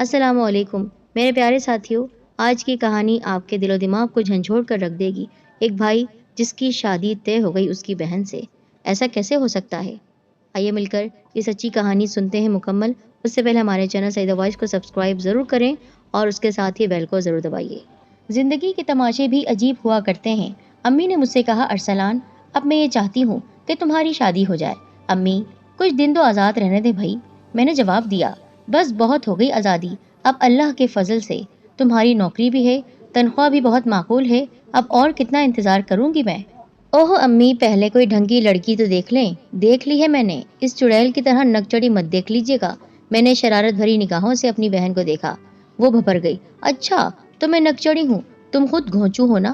السلام علیکم میرے پیارے ساتھیوں، آج کی کہانی آپ کے دل و دماغ کو جھنجھوڑ کر رکھ دے گی۔ ایک بھائی جس کی شادی طے ہو گئی اس کی بہن سے، ایسا کیسے ہو سکتا ہے؟ آئیے مل کر یہ سچی کہانی سنتے ہیں مکمل۔ اس سے پہلے ہمارے چینل سیدہ وائس کو سبسکرائب ضرور کریں اور اس کے ساتھ ہی بیل کو ضرور دبائیے۔ زندگی کے تماشے بھی عجیب ہوا کرتے ہیں۔ امی نے مجھ سے کہا، ارسلان اب میں یہ چاہتی ہوں کہ تمہاری شادی ہو جائے۔ امی کچھ دن تو آزاد رہنے دے بھائی، میں نے جواب دیا۔ بس بہت ہو گئی آزادی، اب اللہ کے فضل سے تمہاری نوکری بھی ہے، تنخواہ بھی بہت معقول ہے، اب اور کتنا انتظار کروں گی میں؟ اوہ امی، پہلے کوئی ڈھنگ کی لڑکی تو دیکھ لیں۔ دیکھ لی ہے میں نے، اس چڑیل کی طرح نک چڑی مت دیکھ لیجیے گا۔ میں نے شرارت بھری نگاہوں سے اپنی بہن کو دیکھا۔ وہ بھبر گئی، اچھا تو میں نک چڑی ہوں، تم خود گھونچو ہو نا؟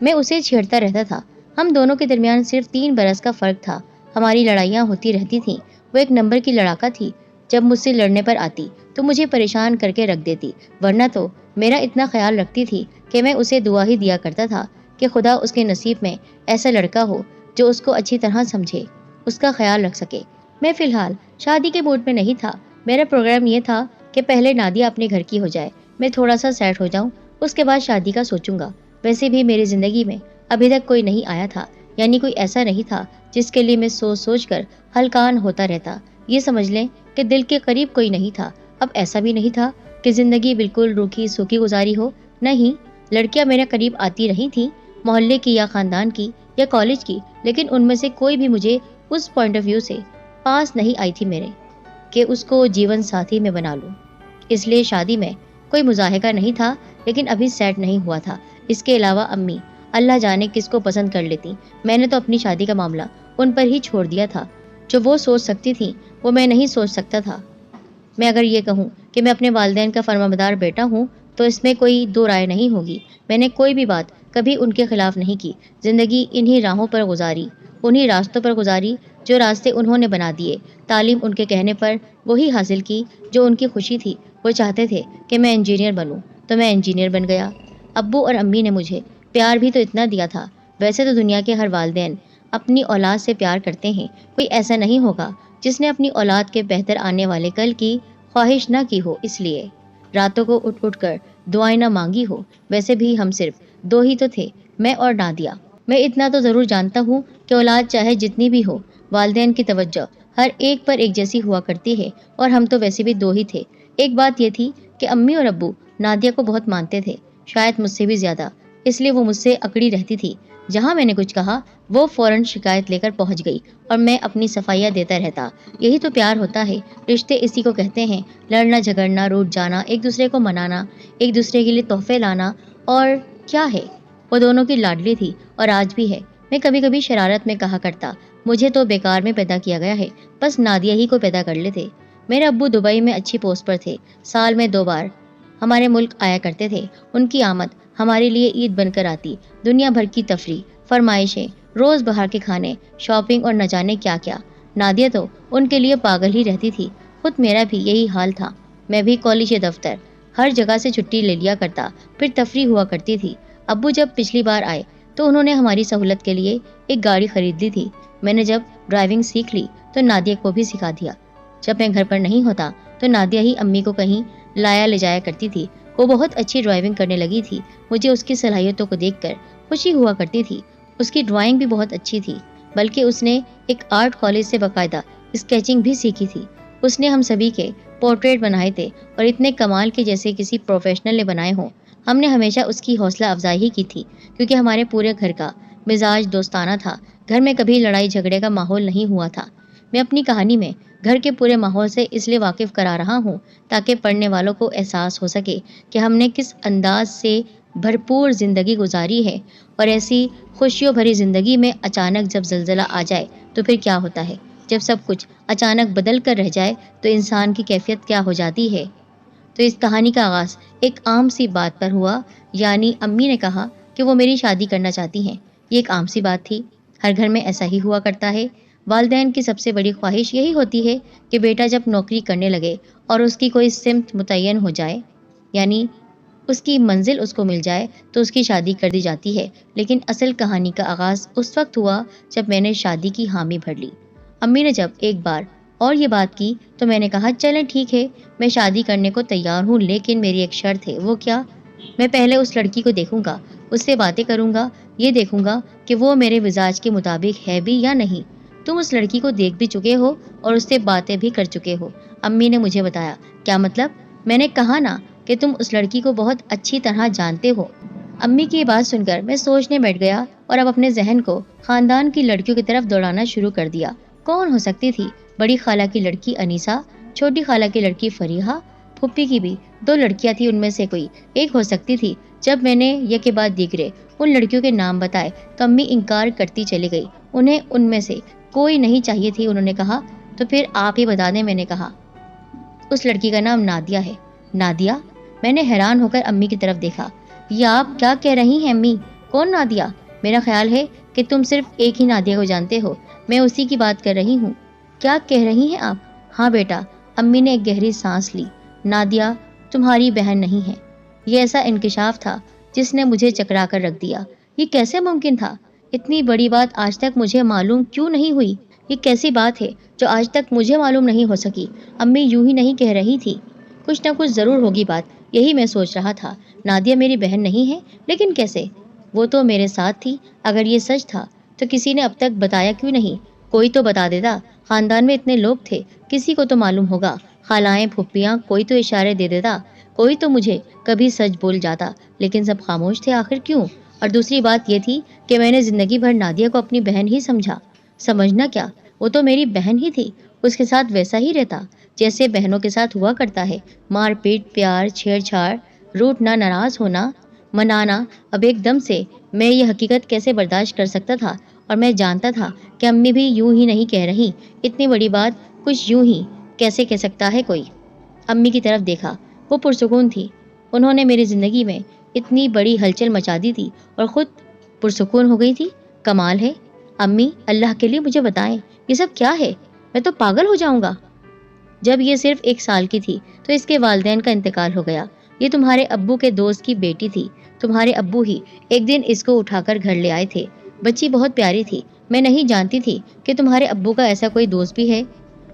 میں اسے چھیڑتا رہتا تھا۔ ہم دونوں کے درمیان صرف 3 برس کا فرق تھا۔ ہماری لڑائیاں ہوتی رہتی تھیں۔ وہ ایک نمبر کی لڑاکا تھی، جب مجھ سے لڑنے پر آتی تو مجھے پریشان کر کے رکھ دیتی، ورنہ تو میرا اتنا خیال رکھتی تھی کہ میں اسے دعا ہی دیا کرتا تھا کہ خدا اس کے نصیب میں ایسا لڑکا ہو جو اس کو اچھی طرح سمجھے، اس کا خیال رکھ سکے۔ میں فی الحال شادی کے موڈ میں نہیں تھا۔ میرا پروگرام یہ تھا کہ پہلے نادیہ اپنے گھر کی ہو جائے، میں تھوڑا سا سیٹ ہو جاؤں، اس کے بعد شادی کا سوچوں گا۔ ویسے بھی میری زندگی میں ابھی تک کوئی نہیں آیا تھا، یعنی کوئی ایسا نہیں تھا جس کے لیے میں سوچ سوچ کر ہلکان ہوتا رہتا۔ یہ سمجھ لیں کہ دل کے قریب کوئی نہیں تھا۔ اب ایسا بھی نہیں تھا کہ زندگی بالکل روکھی سوکھی گزاری ہو، نہیں، لڑکیاں میرے قریب آتی رہی تھیں، محلے کی یا خاندان کی یا کالج کی، لیکن ان میں سے کوئی بھی مجھے اس پوائنٹ آف ویو سے پاس نہیں آئی تھی میرے کہ اس کو جیون ساتھی میں بنا لوں۔ اس لیے شادی میں کوئی مضاحکہ نہیں تھا، لیکن ابھی سیٹ نہیں ہوا تھا۔ اس کے علاوہ امی اللہ جانے کس کو پسند کر لیتی۔ میں نے تو اپنی شادی کا معاملہ ان پر ہی چھوڑ دیا تھا۔ جو وہ سوچ سکتی تھی وہ میں نہیں سوچ سکتا تھا۔ میں اگر یہ کہوں کہ میں اپنے والدین کا فرمانبردار بیٹا ہوں تو اس میں کوئی دو رائے نہیں ہوگی۔ میں نے کوئی بھی بات کبھی ان کے خلاف نہیں کی۔ زندگی انہی راہوں پر گزاری، انہی راستوں پر گزاری جو راستے انہوں نے بنا دیے۔ تعلیم ان کے کہنے پر وہی حاصل کی جو ان کی خوشی تھی۔ وہ چاہتے تھے کہ میں انجینئر بنوں تو میں انجینئر بن گیا۔ ابو اور امی نے مجھے پیار بھی تو اتنا دیا تھا۔ ویسے تو دنیا کے ہر والدین اپنی اولاد سے پیار کرتے ہیں، کوئی ایسا نہیں ہوگا جس نے اپنی اولاد کے بہتر آنے والے کل کی خواہش نہ کی ہو، اس لیے راتوں کو اٹھ اٹھ کر دعائیں نہ مانگی ہو۔ ویسے بھی ہم صرف 2 ہی تو تھے، میں اور نادیہ۔ میں اتنا تو ضرور جانتا ہوں کہ اولاد چاہے جتنی بھی ہو، والدین کی توجہ ہر ایک پر ایک جیسی ہوا کرتی ہے، اور ہم تو ویسے بھی 2 ہی تھے۔ ایک بات یہ تھی کہ امی اور ابو نادیہ کو بہت مانتے تھے، شاید مجھ سے بھی زیادہ، اس لیے وہ مجھ سے اکڑی رہتی تھی۔ جہاں میں نے کچھ کہا وہ فوراً شکایت لے کر پہنچ گئی اور میں اپنی صفائیاں دیتا رہتا۔ یہی تو پیار ہوتا ہے، رشتے اسی کو کہتے ہیں، لڑنا جھگڑنا، روٹھ جانا، ایک دوسرے کو منانا، ایک دوسرے کے لیے تحفے لانا، اور کیا ہے۔ وہ دونوں کی لاڈلی تھی اور آج بھی ہے۔ میں کبھی کبھی شرارت میں کہا کرتا، مجھے تو بیکار میں پیدا کیا گیا ہے، بس نادیہ ہی کو پیدا کر لیتے۔ میرے ابو دبئی میں اچھی پوسٹ پر تھے، سال میں 2 بار ہمارے ملک آیا کرتے تھے۔ ان کی آمد ہمارے لیے عید بن کر آتی۔ دنیا بھر کی تفریح، فرمائشیں، روز باہر کے کھانے، شاپنگ اور نہ جانے کیا کیا۔ نادیہ تو ان کے لیے پاگل ہی رہتی تھی۔ خود میرا بھی یہی حال تھا۔ میں بھی کالج یا دفتر ہر جگہ سے چھٹی لے لیا کرتا، پھر تفریح ہوا کرتی تھی۔ ابو جب پچھلی بار آئے تو انہوں نے ہماری سہولت کے لیے ایک گاڑی خرید لی تھی۔ میں نے جب ڈرائیونگ سیکھ لی تو نادیہ کو بھی سکھا دیا۔ جب میں گھر پر نہیں ہوتا تو نادیہ ہی امی کو کہیں لایا لے جایا کرتی تھی۔ وہ بہت اچھی ڈرائیونگ کرنے لگی تھی۔ مجھے اس کی صلاحیتوں کو دیکھ کر خوشی ہوا کرتی تھی۔ اس کی ڈرائنگ بھی بہت اچھی تھی، بلکہ اس نے ایک آرٹ کالج سے باقاعدہ اسکیچنگ بھی سیکھی تھی۔ اس نے ہم سبھی کے پورٹریٹ بنائے تھے، اور اتنے کمال کے جیسے کسی پروفیشنل نے بنائے ہوں۔ ہم نے ہمیشہ اس کی حوصلہ افزائی کی تھی، کیونکہ ہمارے پورے گھر کا مزاج دوستانہ تھا۔ گھر میں کبھی لڑائی جھگڑے کا ماحول نہیں ہوا تھا۔ میں اپنی کہانی میں گھر کے پورے ماحول سے اس لیے واقف کرا رہا ہوں تاکہ پڑھنے والوں کو احساس ہو سکے کہ ہم نے کس انداز سے بھرپور زندگی گزاری ہے، اور ایسی خوشیوں بھری زندگی میں اچانک جب زلزلہ آ جائے تو پھر کیا ہوتا ہے۔ جب سب کچھ اچانک بدل کر رہ جائے تو انسان کی کیفیت کیا ہو جاتی ہے۔ تو اس کہانی کا آغاز ایک عام سی بات پر ہوا، یعنی امی نے کہا کہ وہ میری شادی کرنا چاہتی ہیں۔ یہ ایک عام سی بات تھی، ہر گھر میں ایسا ہی ہوا کرتا ہے۔ والدین کی سب سے بڑی خواہش یہی ہوتی ہے کہ بیٹا جب نوکری کرنے لگے اور اس کی کوئی سمت متعین ہو جائے، یعنی اس کی منزل اس کو مل جائے، تو اس کی شادی کر دی جاتی ہے۔ لیکن اصل کہانی کا آغاز اس وقت ہوا جب میں نے شادی کی حامی بھر لی۔ امی نے جب ایک بار اور یہ بات کی تو میں نے کہا چلیں ٹھیک ہے، میں شادی کرنے کو تیار ہوں، لیکن میری ایک شرط ہے۔ وہ کیا؟ میں پہلے اس لڑکی کو دیکھوں گا، اس سے باتیں کروں گا، یہ دیکھوں گا کہ وہ میرے مزاج کے مطابق ہے بھی یا نہیں۔ تم اس لڑکی کو دیکھ بھی چکے ہو اور اس سے باتیں بھی کر چکے ہو، امی نے مجھے بتایا۔ کیا مطلب؟ میں نے کہا نا کہ تم اس لڑکی کو بہت اچھی طرح جانتے ہو۔ امی کی یہ بات سن کر میں سوچنے بیٹھ گیا اور اب اپنے ذہن کو خاندان کی لڑکیوں کی طرف دوڑانا شروع کر دیا۔ کون ہو سکتی تھی؟ بڑی خالہ کی لڑکی انیسا، چھوٹی خالہ کی لڑکی فریحہ، پھپھی کی بھی 2 لڑکیاں تھیں، ان میں سے کوئی ایک ہو سکتی تھی۔ جب میں نے یک کے بعد دیگرے ان لڑکیوں کے نام بتائے تو امی انکار کرتی چلی گئی۔ انہیں ان میں سے کوئی نہیں چاہیے تھی، انہوں نے کہا۔ تو پھر آپ ہی بتا دیں، میں نے کہا۔ اس لڑکی کا نام نادیہ ہے۔ نادیہ؟ میں نے حیران ہو کر امی کی طرف دیکھا۔ یہ آپ کیا کہہ رہی ہیں امی؟ کون نادیہ؟ میرا خیال ہے کہ تم صرف ایک ہی نادیہ کو جانتے ہو، میں اسی کی بات کر رہی ہوں۔ کیا کہہ رہی ہیں آپ؟ ہاں بیٹا، امی نے ایک گہری سانس لی۔ نادیہ تمہاری بہن نہیں ہے۔ یہ ایسا انکشاف تھا جس نے مجھے چکرا کر رکھ دیا۔ یہ کیسے ممکن تھا؟ اتنی بڑی بات آج تک مجھے معلوم کیوں نہیں ہوئی؟ یہ کیسی بات ہے جو آج تک مجھے معلوم نہیں ہو سکی؟ امی یوں ہی نہیں کہہ رہی تھی، کچھ نہ کچھ ضرور ہوگی بات، یہی میں سوچ رہا تھا۔ نادیہ میری بہن نہیں ہے؟ لیکن کیسے؟ وہ تو میرے ساتھ تھی۔ اگر یہ سچ تھا تو کسی نے اب تک بتایا کیوں نہیں؟ کوئی تو بتا دیتا، خاندان میں اتنے لوگ تھے، کسی کو تو معلوم ہوگا، خالائیں، پھپھیاں، کوئی تو اشارے دے دیتا، کوئی تو مجھے کبھی سچ بول جاتا، لیکن سب خاموش تھے، آخر کیوں؟ اور دوسری بات یہ تھی کہ میں نے زندگی بھر نادیہ کو اپنی بہن ہی سمجھا۔ سمجھنا کیا، وہ تو میری بہن ہی تھی، اس کے ساتھ ویسا ہی رہتا جیسے بہنوں کے ساتھ ہوا کرتا ہے، مار پیٹ، پیار، چھیڑ چھاڑ، روٹنا، ناراض ہونا، منانا۔ اب ایک دم سے میں یہ حقیقت کیسے برداشت کر سکتا تھا؟ اور میں جانتا تھا کہ امی بھی یوں ہی نہیں کہہ رہی، اتنی بڑی بات کچھ یوں ہی کیسے کہہ سکتا ہے کوئی؟ امی کی طرف دیکھا، وہ پرسکون تھی۔ انہوں نے میری زندگی میں اتنی بڑی ہلچل مچا دی تھی اور خود پرسکون ہو گئی تھی، کمال ہے۔ امی اللہ کے لیے مجھے بتائیں، یہ سب کیا ہے؟ میں تو پاگل ہو جاؤں گا۔ جب یہ صرف 1 سال کی تھی تو اس کے والدین کا انتقال ہو گیا۔ یہ تمہارے ابو کے دوست کی بیٹی تھی، تمہارے ابو ہی ایک دن اس کو اٹھا کر گھر لے آئے تھے۔ بچی بہت پیاری تھی، میں نہیں جانتی تھی کہ تمہارے ابو کا ایسا کوئی دوست بھی ہے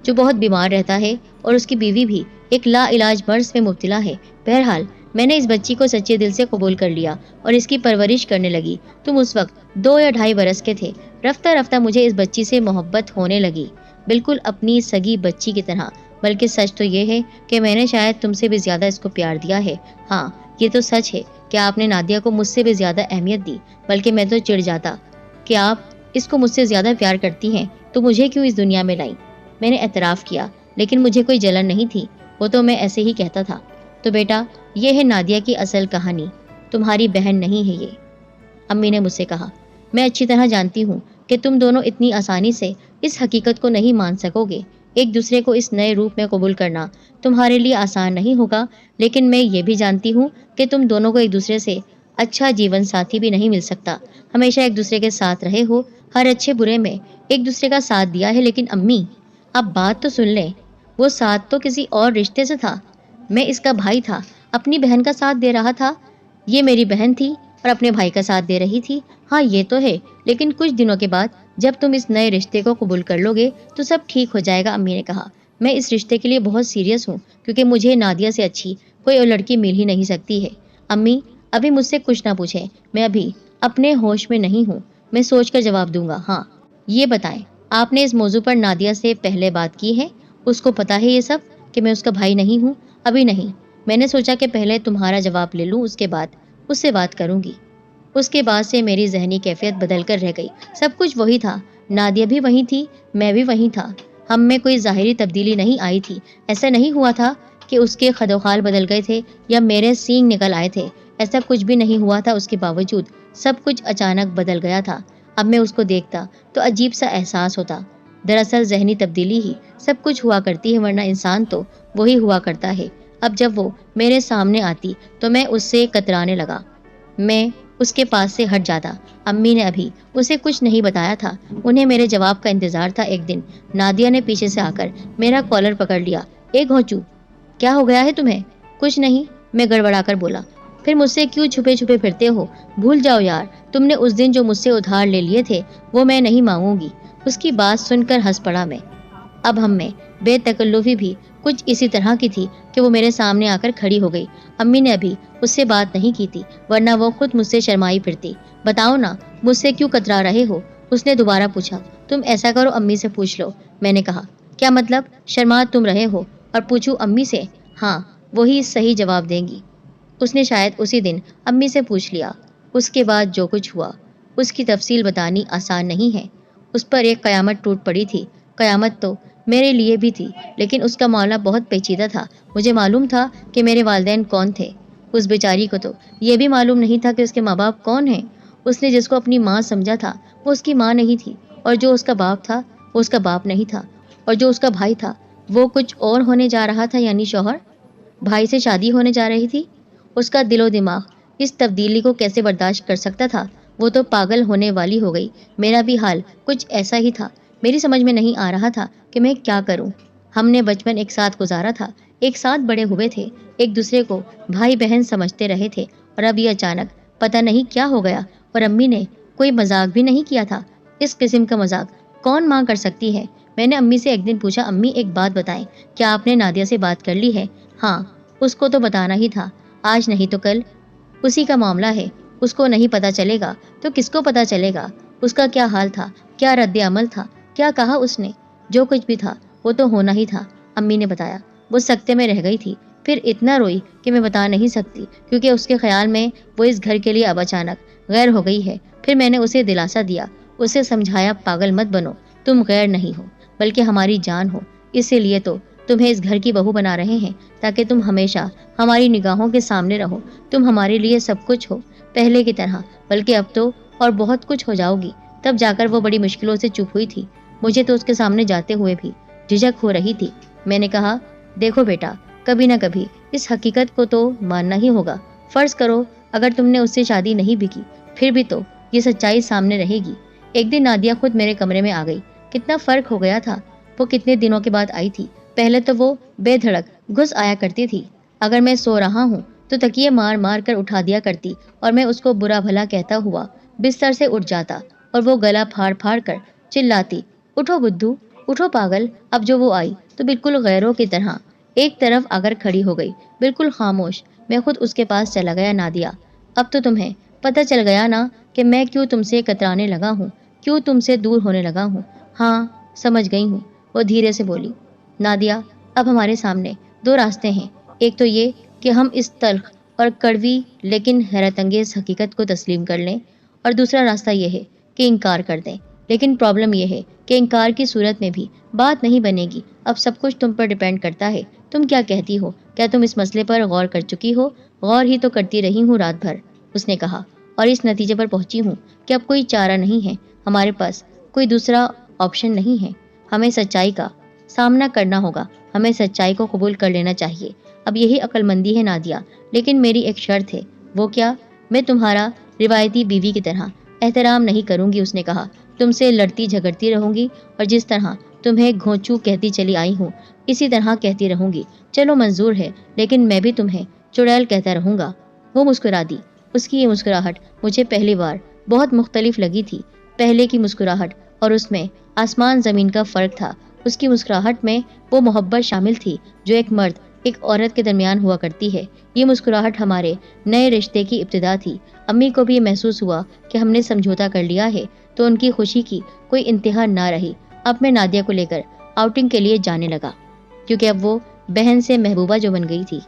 جو بہت بیمار رہتا ہے، اور اس کی بیوی بھی ایک لا علاج مرض میں مبتلا ہے۔ بہرحال میں نے اس بچی کو سچے دل سے قبول کر لیا اور اس کی پرورش کرنے لگی۔ تم اس وقت 2 یا 2.5 برس کے تھے۔ رفتہ رفتہ مجھے اس بچی سے محبت ہونے لگی، بالکل اپنی سگی بچی کی طرح۔ بلکہ سچ تو یہ ہے کہ میں نے شاید تم سے بھی زیادہ اس کو پیار دیا ہے۔ ہاں یہ تو سچ ہے کہ آپ نے نادیہ کو مجھ سے بھی زیادہ اہمیت دی، بلکہ میں تو چڑ جاتا کہ آپ اس کو مجھ سے زیادہ پیار کرتی ہیں تو مجھے کیوں اس دنیا میں لائی؟ میں نے اعتراف کیا، لیکن مجھے کوئی جلن نہیں تھی، وہ تو میں ایسے ہی کہتا تھا۔ تو بیٹا یہ ہے نادیہ کی اصل کہانی، تمہاری بہن نہیں ہے یہ، امی نے مجھ سے کہا۔ میں اچھی طرح جانتی ہوں کہ تم دونوں اتنی آسانی سے اس حقیقت کو نہیں مان سکو گے۔ ایک دوسرے کو اس نئے روپ میں قبول کرنا تمہارے لیے آسان نہیں ہوگا، لیکن میں یہ بھی جانتی ہوں کہ تم دونوں کو ایک دوسرے سے اچھا جیون ساتھی بھی نہیں مل سکتا۔ ہمیشہ ایک دوسرے کے ساتھ رہے ہو، ہر اچھے برے میں ایک دوسرے کا ساتھ دیا ہے۔ لیکن امی اب بات تو سن لیں، وہ ساتھ تو کسی اور رشتے سے تھا، میں اس کا بھائی تھا، اپنی بہن کا ساتھ دے رہا تھا، یہ میری بہن تھی اور اپنے بھائی کا ساتھ دے رہی تھی۔ ہاں یہ تو ہے، لیکن کچھ دنوں کے بعد جب تم اس نئے رشتے کو قبول کر لو گے تو سب ٹھیک ہو جائے گا، امی نے کہا۔ میں اس رشتے کے لیے بہت سیریس ہوں، کیونکہ مجھے نادیہ سے اچھی کوئی اور لڑکی مل ہی نہیں سکتی ہے۔ امی ابھی مجھ سے کچھ نہ پوچھیں، میں ابھی اپنے ہوش میں نہیں ہوں، میں سوچ کر جواب دوں گا۔ ہاں یہ بتائیں، آپ نے اس موضوع پر نادیہ سے پہلے بات کی ہے؟ اس کو پتا ہے یہ سب کہ میں اس کا بھائی نہیں ہوں؟ ابھی نہیں، میں نے سوچا کہ پہلے تمہارا جواب لے لوں، اس کے بعد اس سے بات کروں گی۔ اس کے بعد سے میری ذہنی کیفیت بدل کر رہ گئی، سب کچھ وہی تھا، نادیہ بھی وہی تھی، میں بھی وہی تھا، ہم میں کوئی ظاہری تبدیلی نہیں آئی تھی۔ ایسا نہیں ہوا تھا کہ اس کے خد و خال بدل گئے تھے یا میرے سینگ نکل آئے تھے، ایسا کچھ بھی نہیں ہوا تھا۔ اس کے باوجود سب کچھ اچانک بدل گیا تھا۔ اب میں اس کو دیکھتا تو عجیب سا احساس ہوتا، دراصل ذہنی تبدیلی ہی سب کچھ ہوا کرتی ہے، ورنہ انسان تو وہی ہوا کرتا ہے۔ اب جب وہ میرے سامنے آتی تو میں اس سے کترانے لگا، میں اس کے پاس سے ہٹ جاتا۔ امی نے ابھی اسے کچھ نہیں بتایا تھا، انہیں میرے جواب کا انتظار تھا۔ ایک دن نادیہ نے پیچھے سے آ کر میرا کالر پکڑ لیا۔ ایک گھونچو، کیا ہو گیا ہے تمہیں؟ کچھ نہیں، میں گڑبڑا کر بولا۔ پھر مجھ سے کیوں چھپے چھپے پھرتے ہو؟ بھول جاؤ یار، تم نے اس دن جو مجھ سے ادھار لے لیے تھے وہ میں نہیں مانگوں گی۔ اس کی بات سن کر ہنس پڑا میں۔ अब हम में बेतकल्लुफी भी कुछ इसी तरह की थी कि वो मेरे सामने आकर खड़ी हो गई। अम्मी ने अभी उससे बात नहीं की थी, वरना वो खुद मुझसे शर्माई फिरती। बताओ ना, मुझसे क्यों कतरा रहे हो? उसने दोबारा पूछा। तुम ऐसा करो, अम्मी से पूछ लो, मैंने कहा। क्या मतलब? शर्मा तुम रहे हो और पूछूं अम्मी से? हाँ, वही सही जवाब देंगी। उसने शायद उसी दिन अम्मी से पूछ लिया। उसके बाद जो कुछ हुआ उसकी तफसील बतानी आसान नहीं है। उस पर एक कयामत टूट पड़ी थी। कयामत तो मेरे लिए भी थी, लेकिन उसका मामला बहुत पेचीदा था। मुझे मालूम था कि मेरे वालिदैन कौन थे। उस बेचारी को तो ये भी मालूम नहीं था कि उसके माँ बाप कौन हैं। उसने जिसको अपनी माँ समझा था वो उसकी माँ नहीं थी, और जो उसका बाप था वो उसका बाप नहीं था, और जो उसका भाई था वो कुछ और होने जा रहा था, यानी शौहर। भाई से शादी होने जा रही थी। उसका दिलो दिमाग इस तब्दीली को कैसे बर्दाश्त कर सकता था? वो तो पागल होने वाली हो गई। मेरा भी हाल कुछ ऐसा ही था। मेरी समझ में नहीं आ रहा था कि मैं क्या करूं। हमने बचपन एक साथ गुजारा था, एक साथ बड़े हुए थे, एक दूसरे को भाई बहन समझते रहे थे, और अब ये अचानक पता नहीं क्या हो गया। और अम्मी ने कोई मजाक भी नहीं किया था। इस किस्म का मजाक कौन माँ कर सकती है? मैंने अम्मी से एक दिन पूछा, अम्मी एक बात बताएं, क्या आपने नादिया से बात कर ली है? हाँ, उसको तो बताना ही था, आज नहीं तो कल। उसी का मामला है, उसको नहीं पता चलेगा तो किसको पता चलेगा? उसका क्या हाल था, क्या रद्द अमल था, क्या कहा उसने? जो कुछ भी था वो तो होना ही था। अम्मी ने बताया। वो सकते में रह गई थी, फिर इतना रोई कि मैं बता नहीं सकती, क्योंकि उसके ख्याल में वो इस घर के लिए अब अचानक गैर हो गई है। फिर मैंने उसे दिलासा दिया, उसे समझाया, पागल मत बनो, तुम गैर नहीं हो बल्कि हमारी जान हो। इसीलिए तो तुम्हें इस घर की बहू बना रहे हैं, ताकि तुम हमेशा हमारी निगाहों के सामने रहो। तुम हमारे लिए सब कुछ हो, पहले की तरह, बल्कि अब तो और बहुत कुछ हो जाओगी। तब जाकर वो बड़ी मुश्किलों से चुप हुई थी। मुझे तो उसके सामने जाते हुए भी झिझक हो रही थी। मैंने कहा, देखो बेटा, कभी ना कभी इस हकीकत को तो मानना ही होगा। फर्ज करो अगर तुमने उससे शादी नहीं भी की, फिर भी तो ये सच्चाई सामने रहेगी। एक दिन नादिया खुद मेरे कमरे में आ गई। कितना फर्क हो गया था। वो कितने दिनों के बाद आई थी। पहले तो वो बेधड़क घुस आया करती थी। अगर मैं सो रहा हूँ तो तकिए मार मार कर उठा दिया करती, और मैं उसको बुरा भला कहता हुआ बिस्तर से उठ जाता, और वो गला फाड़ फाड़ कर चिल्लाती, उठो बुद्धू, उठो पागल। अब जो वो आई तो बिल्कुल गैरों की तरह एक तरफ आकर खड़ी हो गई, बिल्कुल खामोश। मैं खुद उसके पास चला गया। नादिया, अब तो तुम्हें पता चल गया ना कि मैं क्यों तुमसे कतराने लगा हूँ, क्यों तुमसे दूर होने लगा हूँ? हाँ, समझ गई हूँ, वो धीरे से बोली। नादिया, अब हमारे सामने दो रास्ते हैं। एक तो ये कि हम इस तल्ख और कड़वी लेकिन हैरत अंगेज हकीकत को तस्लीम कर लें, और दूसरा रास्ता ये है कि इनकार कर दें। लेकिन प्रॉब्लम यह है कि इनकार की सूरत में भी बात नहीं बनेगी। अब सब कुछ तुम पर डिपेंड करता है। तुम क्या कहती हो? क्या तुम इस मसले पर गौर कर चुकी हो? गौर ही तो करती रही हूँ रात भर, उसने कहा, और इस नतीजे पर पहुंची हूँ कि अब कोई चारा नहीं है, हमारे पास कोई दूसरा ऑप्शन नहीं है। हमें सच्चाई का सामना करना होगा, हमें सच्चाई को कबूल कर लेना चाहिए। अब यही अक्लमंदी है नादिया, लेकिन मेरी एक शर्त है। वो क्या? मैं तुम्हारा रिवायती बीवी की तरह एहतराम नहीं करूंगी, उसने कहा। तुमसे लड़ती झगड़ती रहूंगी, और जिस तरह तुम्हें घोंचू कहती चली आई हूँ इसी तरह कहती रहूंगी। चलो मंजूर है, लेकिन मैं भी तुम्हें चुड़ैल कहता रहूंगा। वो मुस्कुरा दी। उसकी ये मुस्कुराहट मुझे पहली बार बहुत मुख्तलिफ लगी थी। पहले की मुस्कुराहट और उसमें आसमान ज़मीन का फ़र्क था। उसकी मुस्कुराहट में वो मोहब्बत शामिल थी जो एक मर्द एक औरत के दरमियान हुआ करती है। ये मुस्कुराहट हमारे नए रिश्ते की इब्तिदा थी। अम्मी को भी ये महसूस हुआ कि हमने समझौता कर लिया है, तो उनकी खुशी की कोई इंतहा ना रही। अब मैं नादिया को लेकर आउटिंग के लिए जाने लगा, क्योंकि अब वो बहन से महबूबा जो बन गई थी।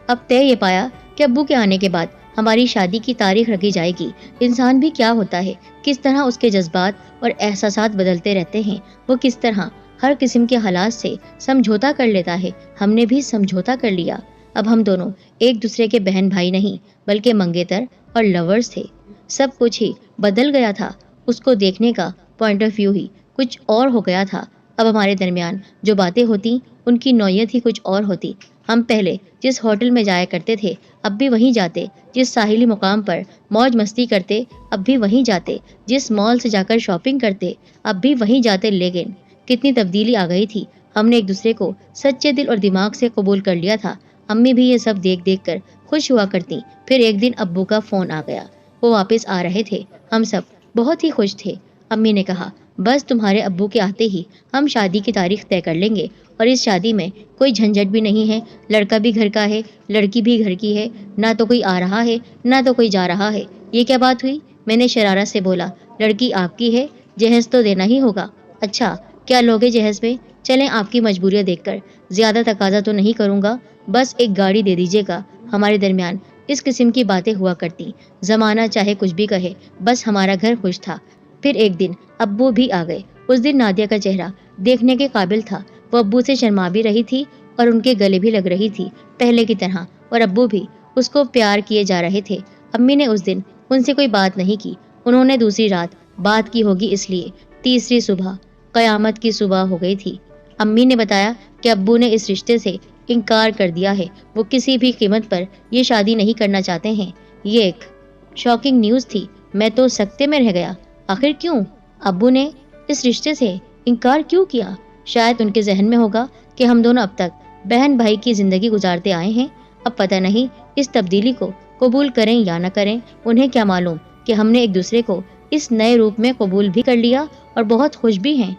अब तय ये पाया कि अब्बू के आने के बाद हमारी शादी की तारीख रखी जाएगी। इंसान भी क्या होता है, किस तरह उसके जज्बात और एहसासात बदलते रहते हैं। वो किस तरह हर किस्म के हालात से समझौता कर लेता है। हमने भी समझौता कर लिया। अब हम दोनों एक दूसरे के बहन भाई नहीं, बल्कि मंगेतर और लवर्स थे। सब कुछ ही बदल गया था। उसको देखने का पॉइंट ऑफ व्यू ही कुछ और हो गया था। अब हमारे दरमियान जो बातें होती उनकी नौयत ही कुछ और होती। हम पहले जिस होटल में जाया करते थे अब भी वहीं जाते, जिस साहिली मुकाम पर मौज मस्ती करते अब भी वहीं जाते, जिस मॉल से जाकर शॉपिंग करते अब भी वहीं जाते। लेकिन कितनी तब्दीली आ गई थी। हमने एक दूसरे को सच्चे दिल और दिमाग से कबूल कर लिया था। अम्मी भी ये सब देख देख कर खुश हुआ करती। फिर एक दिन अब्बू का फ़ोन आ गया। वो वापस आ रहे थे। हम सब बहुत ही खुश थे। अम्मी ने कहा, बस तुम्हारे अब्बू के आते ही हम शादी की तारीख तय कर लेंगे, और इस शादी में कोई झंझट भी नहीं है। लड़का भी घर का है, लड़की भी घर की है, ना तो कोई आ रहा है ना तो कोई जा रहा है। ये क्या बात हुई? मैंने शरारत से बोला। लड़की आपकी है, जहेज तो देना ही होगा। अच्छा, क्या लोगे जहेज में? चलें, आपकी मजबूरियां देखकर ज्यादा तकाजा तो नहीं करूंगा, बस एक गाड़ी दे दीजिएगा। हमारे दरमियान इस किस्म की बातें हुआ करती, जमाना चाहे कुछ भी कहे, बस हमारा घर खुश था। फिर एक दिन अब्बू भी आ गए। उस दिन नादिया का चेहरा देखने के काबिल था। वो अब्बू से शर्मा भी रही थी और उनके गले भी लग रही थी पहले की तरह, और अब्बू भी उसको प्यार किए जा रहे थे। अम्मी ने उस दिन उनसे कोई बात नहीं की। उन्होंने दूसरी रात बात की होगी, इसलिए तीसरी सुबह कयामत की सुबह हो गई थी। अम्मी ने बताया कि अब्बू ने इस रिश्ते से इनकार कर दिया है। वो किसी भी कीमत पर ये शादी नहीं करना चाहते हैं। ये एक शॉकिंग न्यूज़ थी। मैं तो सकते में रह गया। आखिर क्यों? अब्बू ने इस रिश्ते से इनकार क्यों किया? शायद उनके जहन में होगा कि हम दोनों अब तक बहन भाई की जिंदगी गुजारते आए हैं। अब पता नहीं इस तब्दीली को कबूल करें या न करें। उन्हें क्या मालूम कि हमने एक दूसरे को इस नए रूप में कबूल भी कर लिया और बहुत खुश भी हैं।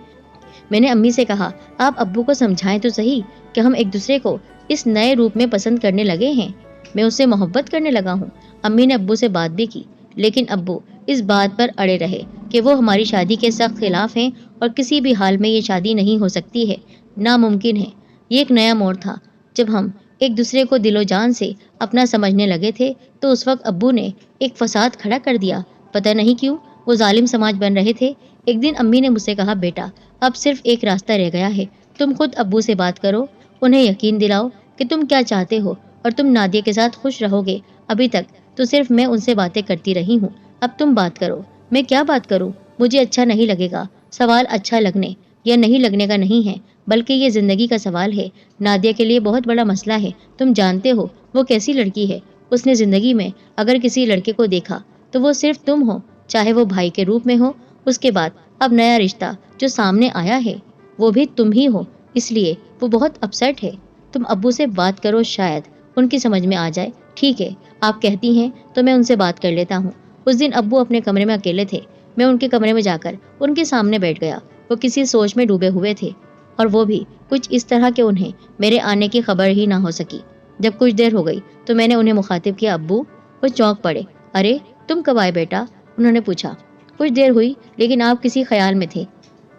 मैंने अम्मी से कहा, आप अब्बू को समझाएं तो सही कि हम एक दूसरे को इस नए रूप में पसंद करने लगे हैं। मैं उससे मोहब्बत करने लगा हूँ। अम्मी ने अब्बू से बात भी की, लेकिन अब्बू इस बात पर अड़े रहे कि वो हमारी शादी के सख्त खिलाफ हैं और किसी भी हाल में ये शादी नहीं हो सकती है, नामुमकिन है। ये एक नया मोड़ था। जब हम एक दूसरे को दिलो जान से अपना समझने लगे थे, तो उस वक्त अब्बू ने एक फसाद खड़ा कर दिया। पता नहीं क्यों वो जालिम समाज बन रहे थे। एक दिन अम्मी ने मुझसे कहा, बेटा अब सिर्फ एक रास्ता रह गया है। तुम खुद अब्बू से बात करो, उन्हें यकीन दिलाओ कि तुम क्या चाहते हो और तुम नादिया के साथ खुश रहोगे। अभी तक तो सिर्फ मैं उनसे बातें करती रही हूँ, अब तुम बात करो। मैं क्या बात करूँ? मुझे अच्छा नहीं लगेगा। सवाल अच्छा लगने या नहीं लगने का नहीं है, बल्कि ये जिंदगी का सवाल है। नादिया के लिए बहुत बड़ा मसला है। तुम जानते हो वो कैसी लड़की है। उसने जिंदगी में अगर किसी लड़के को देखा तो वो सिर्फ तुम हो, चाहे वो भाई के रूप में हो। उसके बाद अब नया रिश्ता जो सामने आया है वो भी तुम ही हो, इसलिए वो बहुत अपसेट है। तुम अब्बू से बात करो, शायद उनकी समझ में आ जाए। ठीक है, आप कहती हैं तो मैं उनसे बात कर लेता हूँ। उस दिन अब्बू अपने कमरे में अकेले थे। मैं उनके कमरे में जाकर उनके सामने बैठ गया। वो किसी सोच में डूबे हुए थे, और वो भी कुछ इस तरह के उन्हें मेरे आने की खबर ही ना हो सकी। जब कुछ देर हो गई तो मैंने उन्हें मुखातिब किया, अब्बू। वो चौंक पड़े। अरे तुम कब आए बेटा? उन्होंने पूछा। कुछ देर हुई, लेकिन आप किसी ख्याल में थे,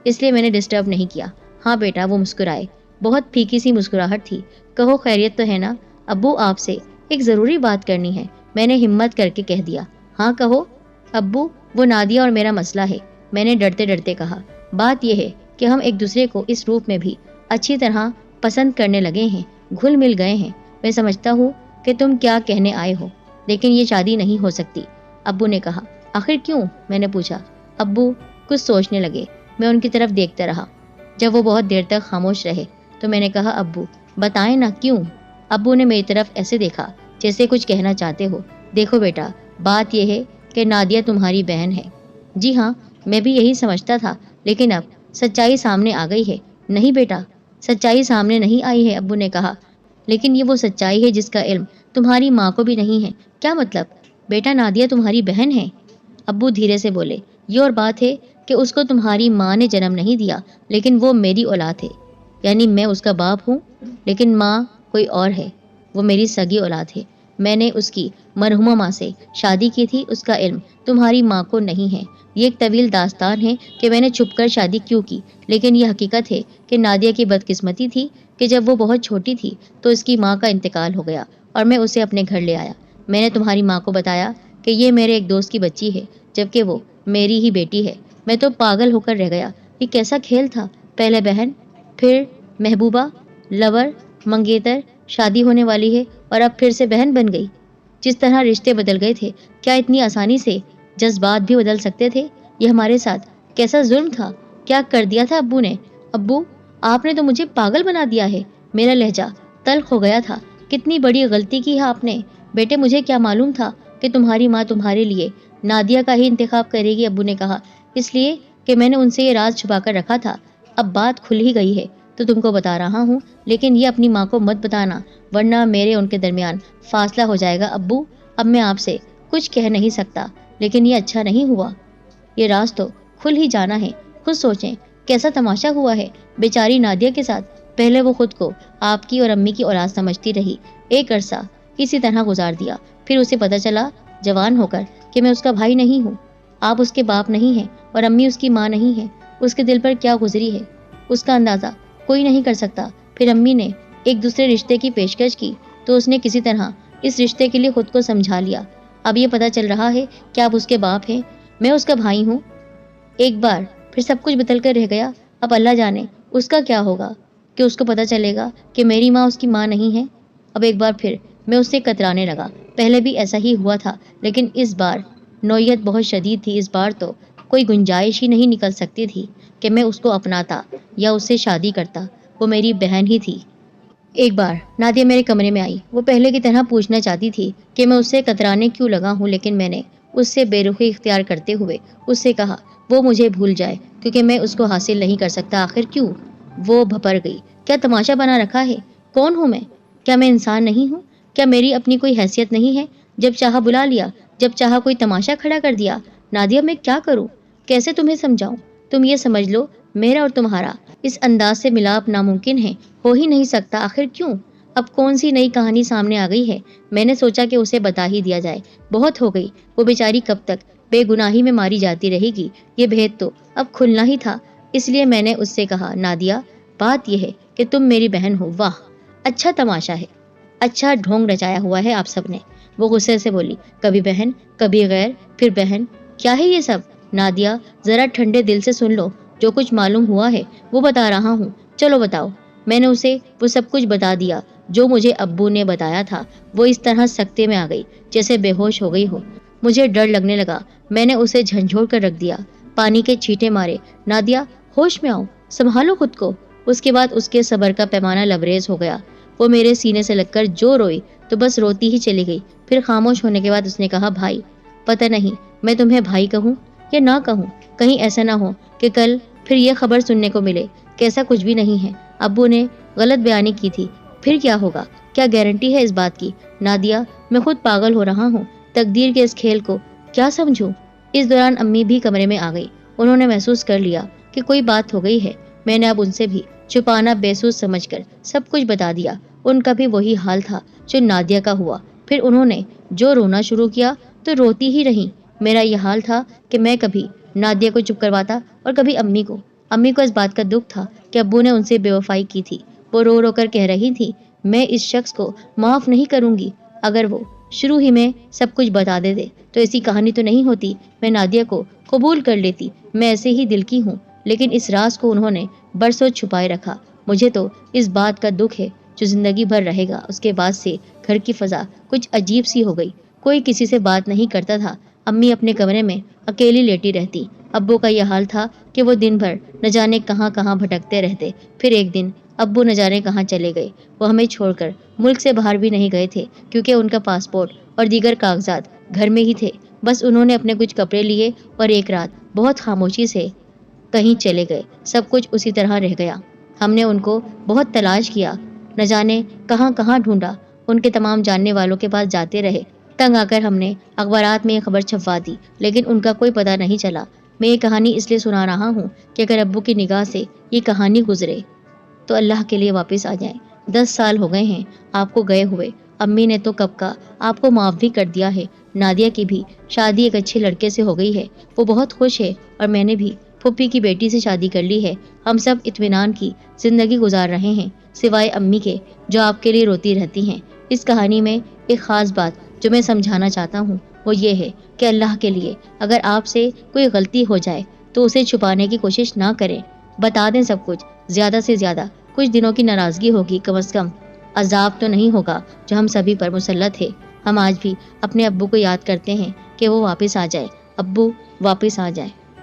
इसलिए मैंने डिस्टर्ब नहीं किया। हाँ बेटा, वो मुस्कुराए। बहुत फीकी सी मुस्कुराहट थी। कहो, खैरियत तो है ना? अब्बू, आपसे एक ज़रूरी बात करनी है, मैंने हिम्मत करके कह दिया। हाँ कहो। अब्बू, वो नादिया और मेरा मसला है, मैंने डरते डरते कहा। बात यह है कि हम एक दूसरे को इस रूप में भी अच्छी तरह पसंद करने लगे हैं, घुल मिल गए हैं। मैं समझता हूँ कि तुम क्या कहने आए हो, लेकिन ये शादी नहीं हो सकती। अब्बू ने कहा। आखिर क्यों? मैंने पूछा। अब्बू कुछ सोचने लगे। मैं उनकी तरफ देखता रहा। जब वो बहुत देर तक खामोश रहे तो मैंने कहा, अब्बू बताएं ना क्यों? अब्बू ने मेरी तरफ ऐसे देखा जैसे कुछ कहना चाहते हो। देखो बेटा, बात यह है कि नादिया तुम्हारी बहन है। जी हाँ, मैं भी यही समझता था, लेकिन अब सच्चाई सामने आ गई है। नहीं बेटा, सच्चाई सामने नहीं आई है, अब्बू ने कहा। लेकिन ये वो सच्चाई है जिसका इल्म तुम्हारी माँ को भी नहीं है। क्या मतलब? बेटा, नादिया तुम्हारी बहन है, अब्बू धीरे से बोले। ये और बात है कि उसको तुम्हारी माँ ने जन्म नहीं दिया, लेकिन वो मेरी औलाद है। यानी मैं उसका बाप हूँ, लेकिन माँ कोई और है। वो मेरी सगी औलाद है। मैंने उसकी मरहुमा माँ से शादी की थी। उसका इल्म तुम्हारी माँ को नहीं है। ये एक तवील दास्तान है कि मैंने छुपकर शादी क्यों की, लेकिन ये हकीकत है कि नादिया की बदकिस्मती थी कि जब वो बहुत छोटी थी तो इसकी माँ का इंतकाल हो गया और मैं उसे अपने घर ले आया। मैंने तुम्हारी माँ को बताया कि ये मेरे एक दोस्त की बच्ची है, जबकि वो मेरी ही बेटी है। मैं तो पागल होकर रह गया। ये कैसा खेल था? पहले बहन, फिर महबूबा, लवर, मंगेतर, शादी होने वाली है, और अब फिर से बहन बन गई। जिस तरह रिश्ते बदल गए थे, क्या इतनी आसानी से जज्बात भी बदल सकते थे? ये हमारे साथ कैसा जुल्म था? क्या कर दिया था अब्बू ने? अब्बू, आपने तो मुझे पागल बना दिया है। मेरा लहजा तल्ख हो गया था। कितनी बड़ी गलती की है आपने। बेटे, मुझे क्या मालूम था कि तुम्हारी माँ तुम्हारे लिए नादिया का ही इंतखाब करेगी, अब्बू ने कहा। इसलिए कि मैंने उनसे ये राज छुपा कर रखा था। अब बात खुल ही गई है तो तुमको बता रहा हूँ, लेकिन ये अपनी माँ को मत बताना, वरना मेरे उनके दरमियान फासला हो जाएगा। अब्बू, अब मैं आपसे कुछ कह नहीं सकता, लेकिन ये अच्छा नहीं हुआ। ये राज तो खुल ही जाना है। खुद सोचें कैसा तमाशा हुआ है बेचारी नादिया के साथ। पहले वो खुद को आपकी और अम्मी की औलाद समझती रही, एक अरसा किसी तरह गुजार दिया, फिर उसे पता चला जवान होकर कि मैं उसका भाई नहीं हूँ, आप उसके बाप नहीं हैं और अम्मी उसकी माँ नहीं है। उसके दिल पर क्या गुजरी है उसका अंदाज़ा कोई नहीं कर सकता। फिर अम्मी ने एक दूसरे रिश्ते की पेशकश की तो उसने किसी तरह इस रिश्ते के लिए खुद को समझा लिया। अब ये पता चल रहा है कि आप उसके बाप हैं, मैं उसका भाई हूँ। एक बार फिर सब कुछ बदल कर रह गया। अब अल्लाह जाने उसका क्या होगा, कि उसको पता चलेगा कि मेरी माँ उसकी माँ नहीं है। अब एक बार फिर मैं उससे कतराने लगा। पहले भी ऐसा ही हुआ था, लेकिन इस बार नौयत बहुत शदीद थी। इस बार तो कोई गुंजाइश ही नहीं निकल सकती थी कि मैं उसको अपनाता या उससे शादी करता। वो मेरी बहन ही थी। एक बार नादिया मेरे कमरे में आई। वो पहले की तरह पूछना चाहती थी कि मैं उससे कतराने क्यों लगा हूँ, लेकिन मैंने उससे बेरुखी इख्तियार करते हुए उससे कहा वो मुझे भूल जाए, क्योंकि मैं उसको हासिल नहीं कर सकता। आखिर क्यों? वो भपर गई। क्या तमाशा बना रखा है? कौन हूँ मैं? क्या मैं इंसान नहीं हूँ? क्या मेरी अपनी कोई हैसियत नहीं है? जब चाहा बुला लिया, जब चाहा कोई तमाशा खड़ा कर दिया। नादिया मैं क्या करूँ? कैसे तुम्हें समझाऊं? तुम ये समझ लो मेरा और तुम्हारा इस अंदाज से मिलाप नामुमकिन है, हो ही नहीं सकता। आखिर क्यों? अब कौन सी नई कहानी सामने आ गई है? मैंने सोचा कि उसे बता ही दिया जाए। बहुत हो गई, वो बेचारी कब तक बेगुनाही में मारी जाती रहेगी? ये भेद तो अब खुलना ही था। इसलिए मैंने उससे कहा नादिया बात यह है कि तुम मेरी बहन हो। वाह अच्छा तमाशा है, अच्छा ढोंग रचाया हुआ है आप सबने। वो गुस्से से बोली, कभी बहन कभी गैर फिर बहन, क्या है ये सब? नादिया जरा ठंडे दिल से सुन लो, जो कुछ मालूम हुआ है वो बता रहा हूँ। चलो बताओ। मैंने उसे वो सब कुछ बता दिया जो मुझे अब्बू ने बताया था। वो इस तरह सकते में आ गई जैसे बेहोश हो गई हो। मुझे डर लगने लगा। मैंने उसे झंझोड़ कर रख दिया, पानी के छींटे मारे। नादिया होश में आओ, संभालो खुद को। उसके बाद उसके सब्र का पैमाना लबरेज हो गया। वो मेरे सीने से लगकर जो रोई तो बस रोती ही चली गई। फिर खामोश होने के बाद उसने कहा भाई, पता नहीं मैं तुम्हें भाई कहूँ या ना कहूँ। कहीं ऐसा ना हो कि कल फिर ये खबर सुनने को मिले कि ऐसा कुछ भी नहीं है, अब्बू ने गलत बयानी की थी। फिर क्या होगा? क्या गारंटी है इस बात की? नादिया मैं खुद पागल हो रहा हूँ। तकदीर के इस खेल को क्या समझूं? इस दौरान अम्मी भी कमरे में आ गई। उन्होंने महसूस कर लिया कि कोई बात हो गई है। मैंने अब उनसे भी छुपाना बेसूस समझकर सब कुछ बता दिया। उनका भी वही हाल था जो नादिया का हुआ। फिर उन्होंने जो रोना शुरू किया तो रोती ही रहीं। मेरा यह हाल था कि मैं कभी नादिया को चुप करवाता और कभी अम्मी को। अम्मी को इस बात का दुख था कि अब्बू ने उनसे बेवफाई की थी। वो रो रो कर कह रही थी मैं इस शख्स को माफ नहीं करूंगी। अगर वो शुरू ही में सब कुछ बता दे तो ऐसी कहानी तो नहीं होती। मैं नादिया को कबूल कर लेती, मैं ऐसे ही दिल की हूँ। लेकिन इस राज को उन्होंने बरसों छुपाए रखा। मुझे तो इस बात का दुख है जो जिंदगी भर रहेगा। उसके बाद से घर की फजा कुछ अजीब सी हो गई। कोई किसी से बात नहीं करता था। अम्मी अपने कमरे में अकेली लेटी रहती। अब्बू का यह हाल था कि वो दिन भर न जाने कहाँ कहाँ भटकते रहते। फिर एक दिन अब्बू न जाने कहाँ चले गए। वो हमें छोड़कर मुल्क से बाहर भी नहीं गए थे, क्योंकि उनका पासपोर्ट और दीगर कागजात घर में ही थे। बस उन्होंने अपने कुछ कपड़े लिए और एक रात बहुत खामोशी से कहीं चले गए। सब कुछ उसी तरह रह गया। हमने उनको बहुत तलाश किया, न जाने कहाँ कहाँ ढूंढा। उनके तमाम जानने वालों के पास जाते रहे। तंग आकर हमने अखबारात में ये खबर छपवा दी, लेकिन उनका कोई पता नहीं चला। मैं ये कहानी इसलिए सुना रहा हूँ कि अगर अब्बू की निगाह से ये कहानी गुजरे तो अल्लाह के लिए वापस आ जाएं। 10 साल हो गए हैं आपको गए हुए। अम्मी ने तो कब का आपको माफ़ भी कर दिया है। नादिया की भी शादी एक अच्छे लड़के से हो गई है, वो बहुत खुश है। और मैंने भी फूफी की बेटी से शादी कर ली है। हम सब इत्मीनान की ज़िंदगी गुजार रहे हैं, सिवाय अम्मी के जो आपके लिए रोती रहती हैं। इस कहानी में एक ख़ास बात जो मैं समझाना चाहता हूँ वो ये है कि अल्लाह के लिए अगर आपसे कोई गलती हो जाए तो उसे छुपाने की कोशिश ना करें, बता दें सब कुछ। ज़्यादा से ज़्यादा कुछ दिनों की नाराज़गी होगी, कम अज़ कम अजाब तो नहीं होगा जो हम सभी पर मुसल्लत है। हम आज भी अपने अब्बू को याद करते हैं कि वो वापस आ जाए, अब्बू वापस आ जाए।